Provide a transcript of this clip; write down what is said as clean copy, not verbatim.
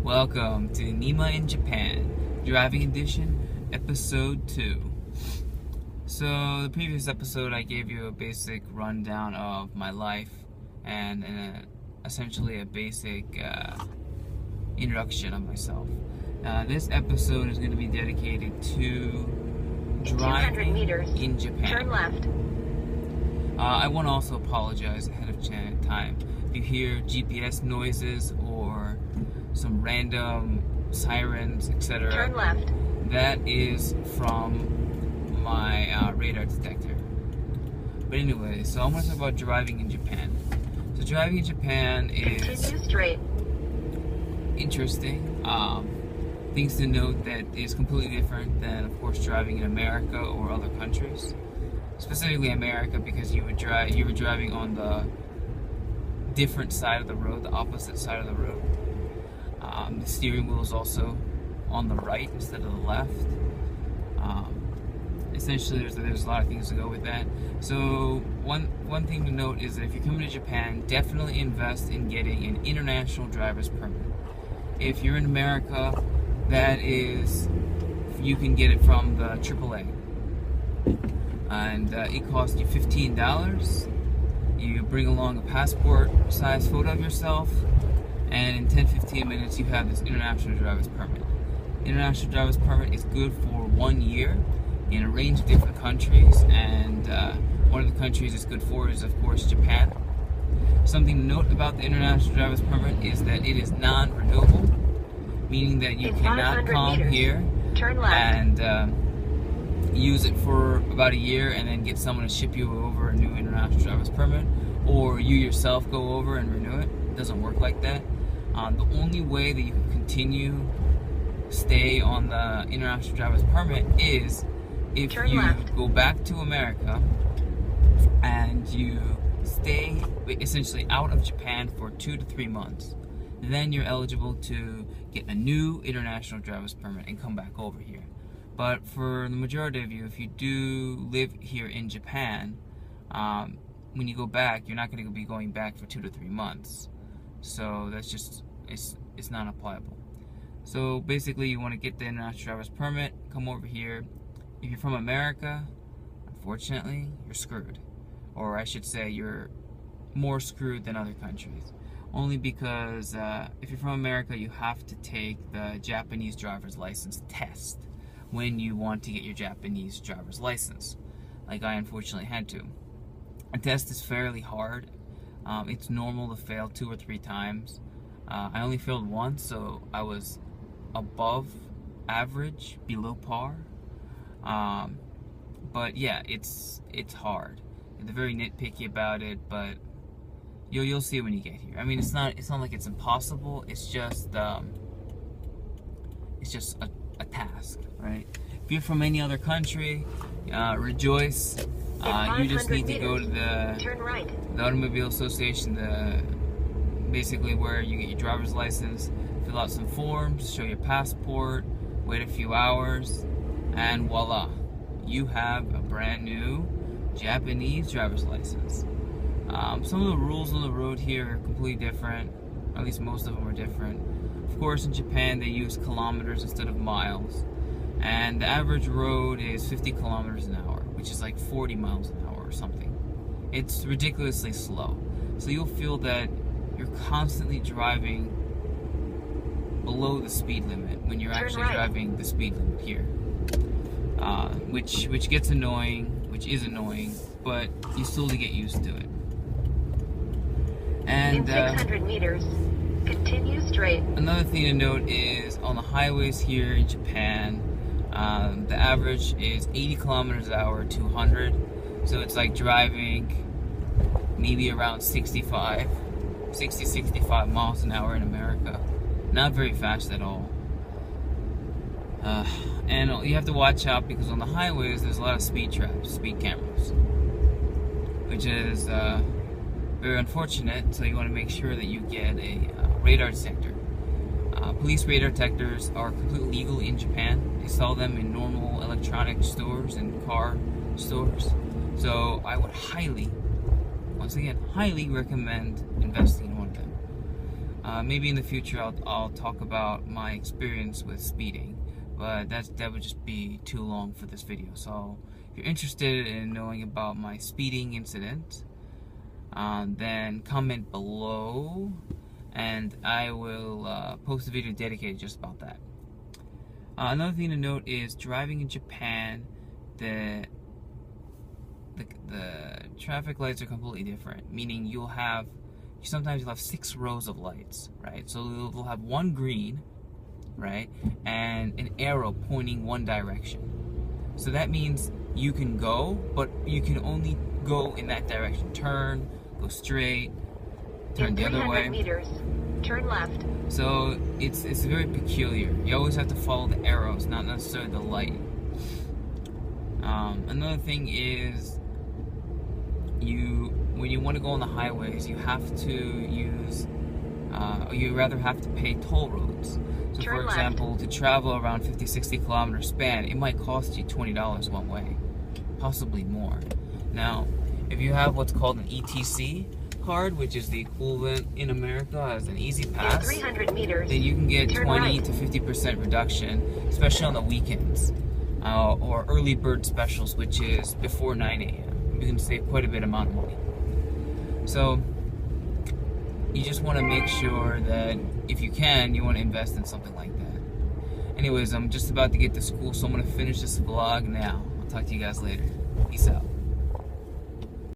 Welcome to Nima in Japan, Driving Edition, Episode 2. So, the previous episode I gave you a basic rundown of my life and essentially a basic introduction of myself. This episode is going to be dedicated to driving meters, in Japan. Turn left. I want to also apologize ahead of time. If you hear GPS noises or some random sirens, etc., Turn left. that is from my radar detector. But anyway, so I'm going to talk about driving in Japan. So driving in Japan is Continue straight. interesting. Things to note that is completely different than, of course, driving in America or other countries. Specifically America, because you were driving on the different side of the road, the opposite side of the road. The steering wheel is also on the right instead of the left. Essentially, there's a lot of things to go with that. So one thing to note is that if you're coming to Japan, definitely invest in getting an international driver's permit. If you're in America, that is, you can get it from the AAA. And it costs you $15. You bring along a passport size photo of yourself, and in 10-15 minutes you have this international driver's permit. International driver's permit is good for 1 year in a range of different countries, and one of the countries it's good for is, of course, Japan. Something to note about the international driver's permit is that it is non-renewable, meaning that you cannot come here Turn left. and use it for about a year and then get someone to ship you over a new international driver's permit, or you yourself go over and renew it. It doesn't work like that. The only way that you can continue stay on the international driver's permit is if Turn you left. go back to America and you stay essentially out of Japan for 2 to 3 months. Then you're eligible to get a new international driver's permit and come back over here. But for the majority of you, if you do live here in Japan, when you go back, you're not going to be going back for 2 to 3 months. So that's just, it's not applicable. So basically, you want to get the international driver's permit, come over here. If you're from America, unfortunately, you're screwed. Or I should say, you're more screwed than other countries. Only because if you're from America, you have to take the Japanese driver's license test when you want to get your Japanese driver's license, like I unfortunately had to. A test is fairly hard. It's normal to fail 2 or 3 times. I only failed once, so I was above average, below par. But yeah, it's hard. They're very nitpicky about it, but you'll see when you get here. I mean, it's not like it's impossible. It's just a task, right? If you're from any other country, rejoice. You just need to go to Turn right. the Automobile Association, basically where you get your driver's license, fill out some forms, show your passport, wait a few hours, and voila, you have a brand new Japanese driver's license. Some of the rules on the road here are completely different, at least most of them are different. Of course, in Japan they use kilometers instead of miles, and the average road is 50 kilometers an hour, which is like 40 miles an hour or something. It's ridiculously slow. So you'll feel that you're constantly driving below the speed limit when you're actually driving the speed limit here. Which gets annoying, which is annoying, but you slowly get used to it. And in 600 meters, continue straight. Another thing to note is on the highways here in Japan, the average is 80 kilometers an hour to 100. So it's like driving maybe around 65 miles an hour in America. Not very fast at all. And you have to watch out because on the highways there's a lot of speed traps, speed cameras, which is very unfortunate. So you want to make sure that you get a radar detector. Police radar detectors are completely legal in Japan. They sell them in normal electronic stores and car stores. So I would highly, once again, highly recommend investing in one of them. Maybe in the future I'll talk about my experience with speeding, but that would just be too long for this video. So if you're interested in knowing about my speeding incident, then comment below, and I will post a video dedicated just about that. Another thing to note is driving in Japan, the traffic lights are completely different, meaning sometimes you'll have 6 rows of lights, right? So you'll have one green, right, and an arrow pointing one direction. So that means you can go, but you can only go in that direction. Turn, go straight, turn the other way. 300 meters, turn left. So it's very peculiar. You always have to follow the arrows, not necessarily the light. Another thing is, when you want to go on the highways, you have to use, you rather have to pay toll roads. So Turn for example, left. to travel around 50-60 kilometer span, it might cost you $20 one way, possibly more. Now, if you have what's called an ETC card, which is the equivalent in America as an Easy In Pass, 300 meters, then you can get turn 20 right. to 50% reduction, especially on the weekends, or early bird specials, which is before 9 a.m. You can save quite a bit amount of money. So you just want to make sure that if you can, you want to invest in something like that. Anyways, I'm just about to get to school, so I'm going to finish this vlog now. I'll talk to you guys later. Peace out.